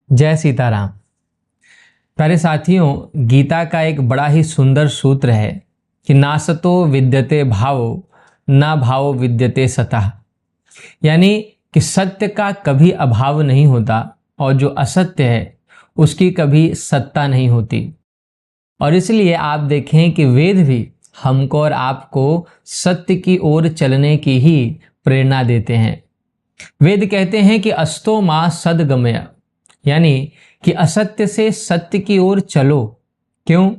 जय सीताराम। प्यारे साथियों, गीता का एक बड़ा ही सुंदर सूत्र है कि नासतो विद्यते भावो ना भावो विद्यते सतः। यानी कि सत्य का कभी अभाव नहीं होता और जो असत्य है उसकी कभी सत्ता नहीं होती। और इसलिए आप देखें कि वेद भी हमको और आपको सत्य की ओर चलने की ही प्रेरणा देते हैं। वेद कहते हैं कि अस्तो मां सद्गमय, यानी कि असत्य से सत्य की ओर चलो। क्यों?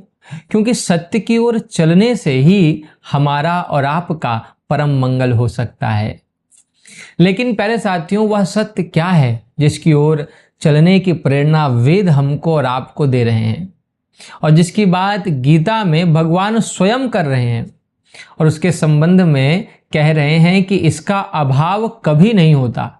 क्योंकि सत्य की ओर चलने से ही हमारा और आपका परम मंगल हो सकता है। लेकिन प्यारे साथियों, वह सत्य क्या है जिसकी ओर चलने की प्रेरणा वेद हमको और आपको दे रहे हैं और जिसकी बात गीता में भगवान स्वयं कर रहे हैं और उसके संबंध में कह रहे हैं कि इसका अभाव कभी नहीं होता।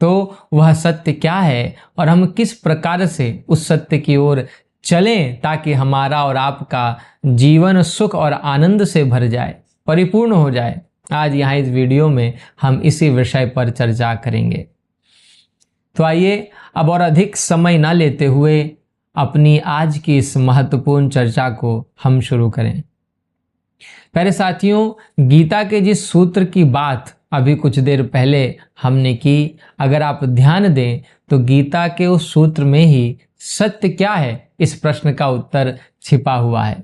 तो वह सत्य क्या है और हम किस प्रकार से उस सत्य की ओर चलें ताकि हमारा और आपका जीवन सुख और आनंद से भर जाए, परिपूर्ण हो जाए। आज यहाँ इस वीडियो में हम इसी विषय पर चर्चा करेंगे। तो आइए अब और अधिक समय ना लेते हुए अपनी आज की इस महत्वपूर्ण चर्चा को हम शुरू करें। प्यारे साथियों, गीता के जिस सूत्र की बात अभी कुछ देर पहले हमने की, अगर आप ध्यान दें तो गीता के उस सूत्र में ही सत्य क्या है इस प्रश्न का उत्तर छिपा हुआ है।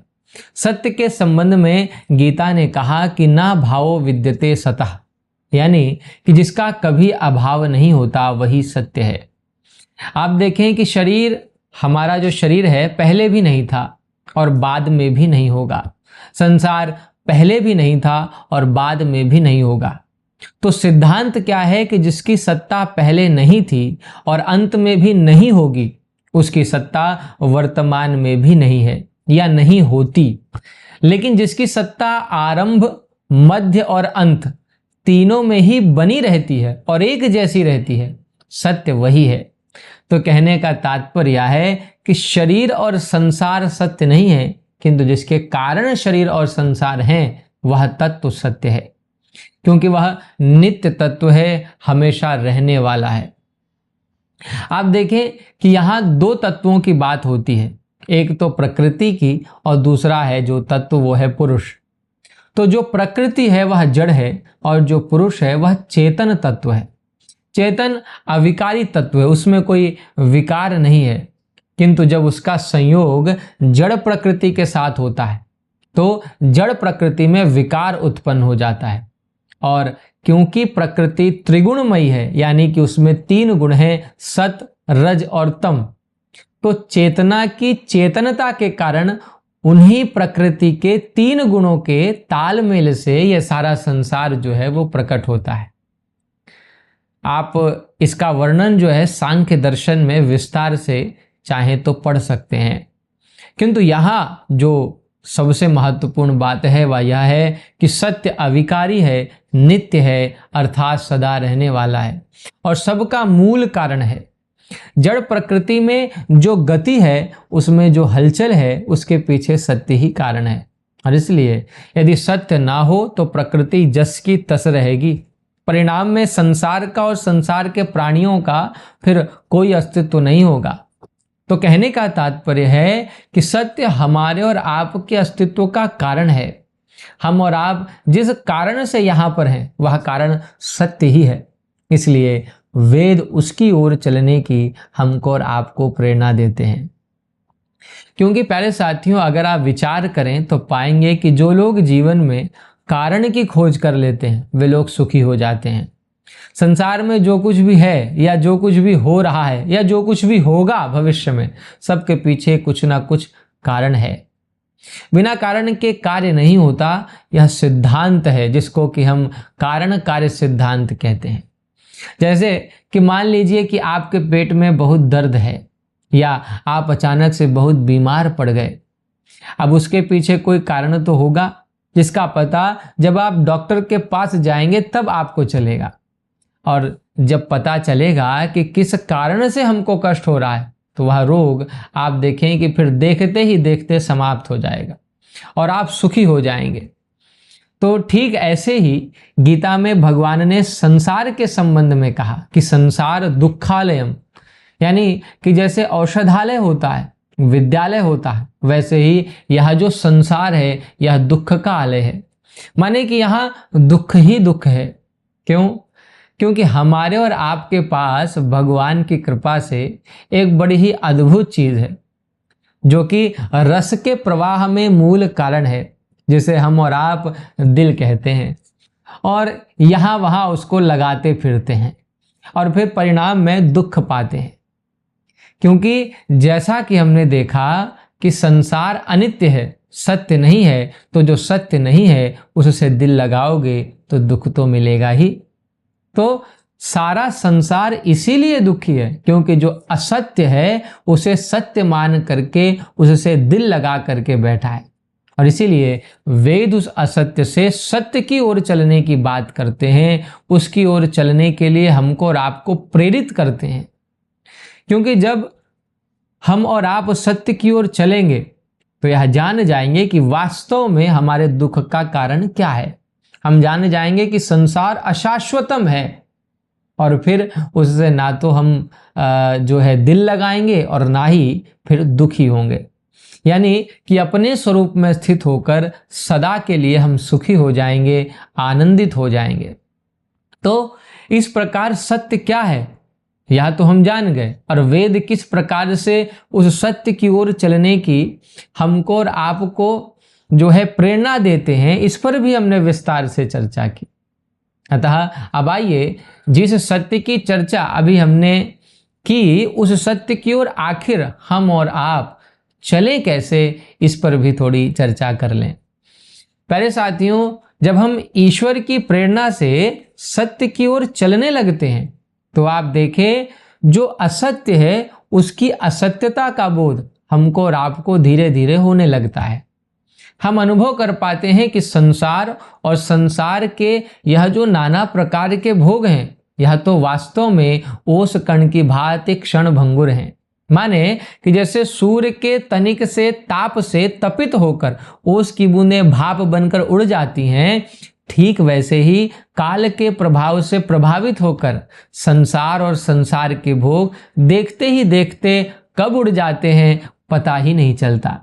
सत्य के संबंध में गीता ने कहा कि ना भावो विद्यते सतः, यानी कि जिसका कभी अभाव नहीं होता वही सत्य है। आप देखें कि शरीर, हमारा जो शरीर है, पहले भी नहीं था और बाद में भी नहीं होगा। संसार पहले भी नहीं था और बाद में भी नहीं होगा। तो सिद्धांत क्या है कि जिसकी सत्ता पहले नहीं थी और अंत में भी नहीं होगी, उसकी सत्ता वर्तमान में भी नहीं है या नहीं होती। लेकिन जिसकी सत्ता आरंभ, मध्य और अंत तीनों में ही बनी रहती है और एक जैसी रहती है, सत्य वही है। तो कहने का तात्पर्य है कि शरीर और संसार सत्य नहीं है, किंतु जिसके कारण शरीर और संसार हैं वह तत्व सत्य है, क्योंकि वह नित्य तत्व है, हमेशा रहने वाला है। आप देखें कि यहाँ दो तत्वों की बात होती है, एक तो प्रकृति की और दूसरा है जो तत्व, वो है पुरुष। तो जो प्रकृति है वह जड़ है और जो पुरुष है वह चेतन तत्व है। चेतन अविकारी तत्व है, उसमें कोई विकार नहीं है, किंतु जब उसका संयोग जड़ प्रकृति के साथ होता है तो जड़ प्रकृति में विकार उत्पन्न हो जाता है। और क्योंकि प्रकृति त्रिगुणमयी है, यानी कि उसमें तीन गुण हैं, सत, रज और तम, तो चेतना की चेतनता के कारण उन्हीं प्रकृति के तीन गुणों के तालमेल से यह सारा संसार जो है वो प्रकट होता है। आप इसका वर्णन जो है सांख्य दर्शन में विस्तार से चाहें तो पढ़ सकते हैं, किंतु यहाँ जो सबसे महत्वपूर्ण बात है वह यह है कि सत्य अविकारी है, नित्य है, अर्थात सदा रहने वाला है और सबका मूल कारण है। जड़ प्रकृति में जो गति है, उसमें जो हलचल है, उसके पीछे सत्य ही कारण है। और इसलिए यदि सत्य ना हो तो प्रकृति जस की तस रहेगी। परिणाम में संसार का और संसार के प्राणियों का फिर कोई अस्तित्व नहीं होगा। तो कहने का तात्पर्य है कि सत्य हमारे और आपके अस्तित्व का कारण है। हम और आप जिस कारण से यहाँ पर हैं वह कारण सत्य ही है। इसलिए वेद उसकी ओर चलने की हमको और आपको प्रेरणा देते हैं। क्योंकि प्यारे साथियों, अगर आप विचार करें तो पाएंगे कि जो लोग जीवन में कारण की खोज कर लेते हैं वे लोग सुखी हो जाते हैं। संसार में जो कुछ भी है या जो कुछ भी हो रहा है या जो कुछ भी होगा भविष्य में, सबके पीछे कुछ ना कुछ कारण है। बिना कारण के कार्य नहीं होता, यह सिद्धांत है जिसको कि हम कारण कार्य सिद्धांत कहते हैं। जैसे कि मान लीजिए कि आपके पेट में बहुत दर्द है या आप अचानक से बहुत बीमार पड़ गए। अब उसके पीछे कोई कारण तो होगा जिसका पता जब आप डॉक्टर के पास जाएंगे तब आपको चलेगा। और जब पता चलेगा कि किस कारण से हमको कष्ट हो रहा है तो वह रोग आप देखें कि फिर देखते ही देखते समाप्त हो जाएगा और आप सुखी हो जाएंगे। तो ठीक ऐसे ही गीता में भगवान ने संसार के संबंध में कहा कि संसार दुखालयम, यानी कि जैसे औषधालय होता है, विद्यालय होता है, वैसे ही यह जो संसार है यह दुख का आलय है। माने कि यहाँ दुख ही दुख है। क्यों? क्योंकि हमारे और आपके पास भगवान की कृपा से एक बड़ी ही अद्भुत चीज है जो कि रस के प्रवाह में मूल कारण है, जिसे हम और आप दिल कहते हैं, और यहाँ वहाँ उसको लगाते फिरते हैं और फिर परिणाम में दुख पाते हैं। क्योंकि जैसा कि हमने देखा कि संसार अनित्य है, सत्य नहीं है, तो जो सत्य नहीं है उससे दिल लगाओगे तो दुख तो मिलेगा ही। तो सारा संसार इसीलिए दुखी है क्योंकि जो असत्य है उसे सत्य मान करके उससे दिल लगा करके बैठा है। और इसीलिए वेद उस असत्य से सत्य की ओर चलने की बात करते हैं, उसकी ओर चलने के लिए हमको और आपको प्रेरित करते हैं। क्योंकि जब हम और आप सत्य की ओर चलेंगे तो यह जान जाएंगे कि वास्तव में हमारे दुख का कारण क्या है। हम जान जाएंगे कि संसार अशाश्वतम है और फिर उससे ना तो हम जो है दिल लगाएंगे और ना ही फिर दुखी होंगे। यानी कि अपने स्वरूप में स्थित होकर सदा के लिए हम सुखी हो जाएंगे, आनंदित हो जाएंगे। तो इस प्रकार सत्य क्या है यह तो हम जान गए, और वेद किस प्रकार से उस सत्य की ओर चलने की हमको और आपको जो है प्रेरणा देते हैं, इस पर भी हमने विस्तार से चर्चा की। अतः अब आइए जिस सत्य की चर्चा अभी हमने की, उस सत्य की ओर आखिर हम और आप चले कैसे, इस पर भी थोड़ी चर्चा कर लें। पहले साथियों, जब हम ईश्वर की प्रेरणा से सत्य की ओर चलने लगते हैं तो आप देखें जो असत्य है उसकी असत्यता का बोध हमको और आपको धीरे धीरे होने लगता है। हम अनुभव कर पाते हैं कि संसार और संसार के यह जो नाना प्रकार के भोग हैं यह तो वास्तव में ओस कण की भांति क्षण भंगुर हैं। माने कि जैसे सूर्य के तनिक से ताप से तपित होकर ओस की बूंदें भाप बनकर उड़ जाती हैं, ठीक वैसे ही काल के प्रभाव से प्रभावित होकर संसार और संसार के भोग देखते ही देखते कब उड़ जाते हैं पता ही नहीं चलता।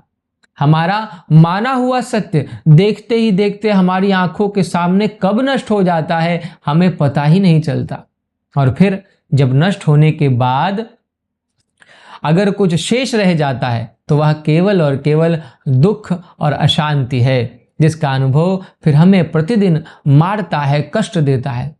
हमारा माना हुआ सत्य देखते ही देखते हमारी आंखों के सामने कब नष्ट हो जाता है हमें पता ही नहीं चलता। और फिर जब नष्ट होने के बाद अगर कुछ शेष रह जाता है तो वह केवल और केवल दुख और अशांति है, जिसका अनुभव फिर हमें प्रतिदिन मारता है, कष्ट देता है।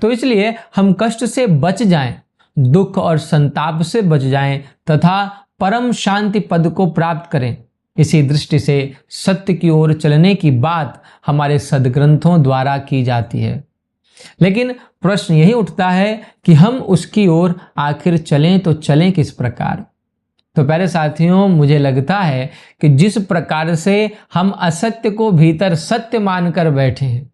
तो इसलिए हम कष्ट से बच जाएं, दुख और संताप से बच जाएं तथा परम शांति पद को प्राप्त करें। इसी दृष्टि से सत्य की ओर चलने की बात हमारे सद्ग्रंथों द्वारा की जाती है। लेकिन प्रश्न यही उठता है कि हम उसकी ओर आखिर चलें तो चलें किस प्रकार। तो पहले साथियों, मुझे लगता है कि जिस प्रकार से हम असत्य को भीतर सत्य मानकर बैठे हैं,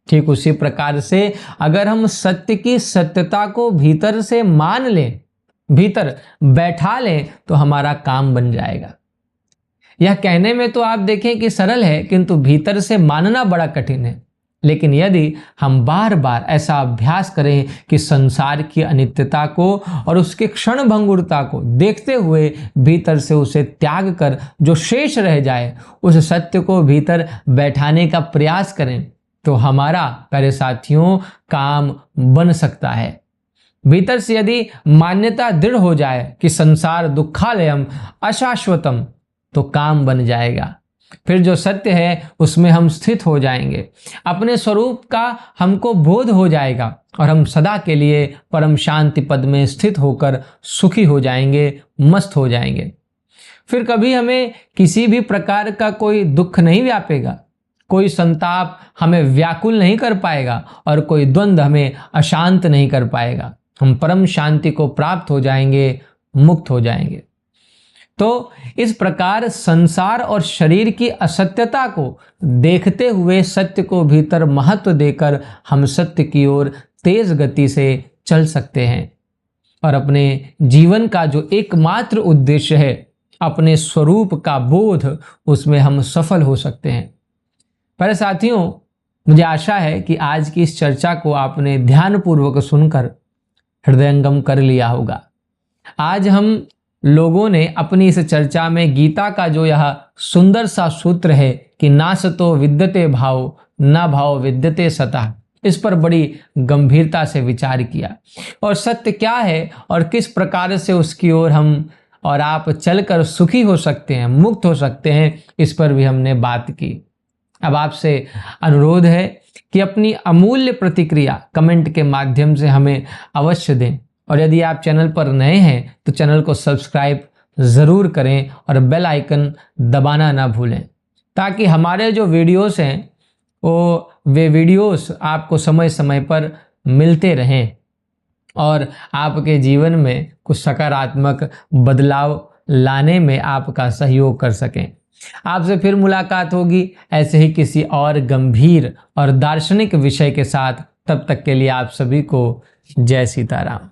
ठीक उसी प्रकार से अगर हम सत्य की सत्यता को भीतर से मान लें, भीतर बैठा लें, तो हमारा काम बन जाएगा। यह कहने में तो आप देखें कि सरल है, किंतु भीतर से मानना बड़ा कठिन है। लेकिन यदि हम बार बार ऐसा अभ्यास करें कि संसार की अनित्यता को और उसके क्षण भंगुरता को देखते हुए भीतर से उसे त्याग कर जो शेष रह जाए उस सत्य को भीतर बैठाने का प्रयास करें, तो हमारा प्यारे साथियों काम बन सकता है। भीतर से यदि मान्यता दृढ़ हो जाए कि संसार दुखालयम अशाश्वतम, तो काम बन जाएगा। फिर जो सत्य है उसमें हम स्थित हो जाएंगे, अपने स्वरूप का हमको बोध हो जाएगा और हम सदा के लिए परम शांति पद में स्थित होकर सुखी हो जाएंगे, मस्त हो जाएंगे। फिर कभी हमें किसी भी प्रकार का कोई दुख नहीं व्यापेगा, कोई संताप हमें व्याकुल नहीं कर पाएगा और कोई द्वंद्व हमें अशांत नहीं कर पाएगा। हम परम शांति को प्राप्त हो जाएंगे, मुक्त हो जाएंगे। तो इस प्रकार संसार और शरीर की असत्यता को देखते हुए सत्य को भीतर महत्व देकर हम सत्य की ओर तेज गति से चल सकते हैं और अपने जीवन का जो एकमात्र उद्देश्य है, अपने स्वरूप का बोध, उसमें हम सफल हो सकते हैं। पर साथियों, मुझे आशा है कि आज की इस चर्चा को आपने ध्यानपूर्वक सुनकर हृदयंगम कर लिया होगा। आज हम लोगों ने अपनी इस चर्चा में गीता का जो यह सुंदर सा सूत्र है कि ना सतो विद्यते भाव ना भाव विद्यते सतः, इस पर बड़ी गंभीरता से विचार किया और सत्य क्या है और किस प्रकार से उसकी ओर हम और आप चलकर सुखी हो सकते हैं, मुक्त हो सकते हैं, इस पर भी हमने बात की। अब आपसे अनुरोध है कि अपनी अमूल्य प्रतिक्रिया कमेंट के माध्यम से हमें अवश्य दें और यदि आप चैनल पर नए हैं तो चैनल को सब्सक्राइब ज़रूर करें और बेल आइकन दबाना ना भूलें ताकि हमारे जो वीडियोस हैं वे वीडियोस आपको समय समय पर मिलते रहें और आपके जीवन में कुछ सकारात्मक बदलाव लाने में आपका सहयोग कर सकें। आपसे फिर मुलाकात होगी ऐसे ही किसी और गंभीर और दार्शनिक विषय के साथ। तब तक के लिए आप सभी को जय सीताराम।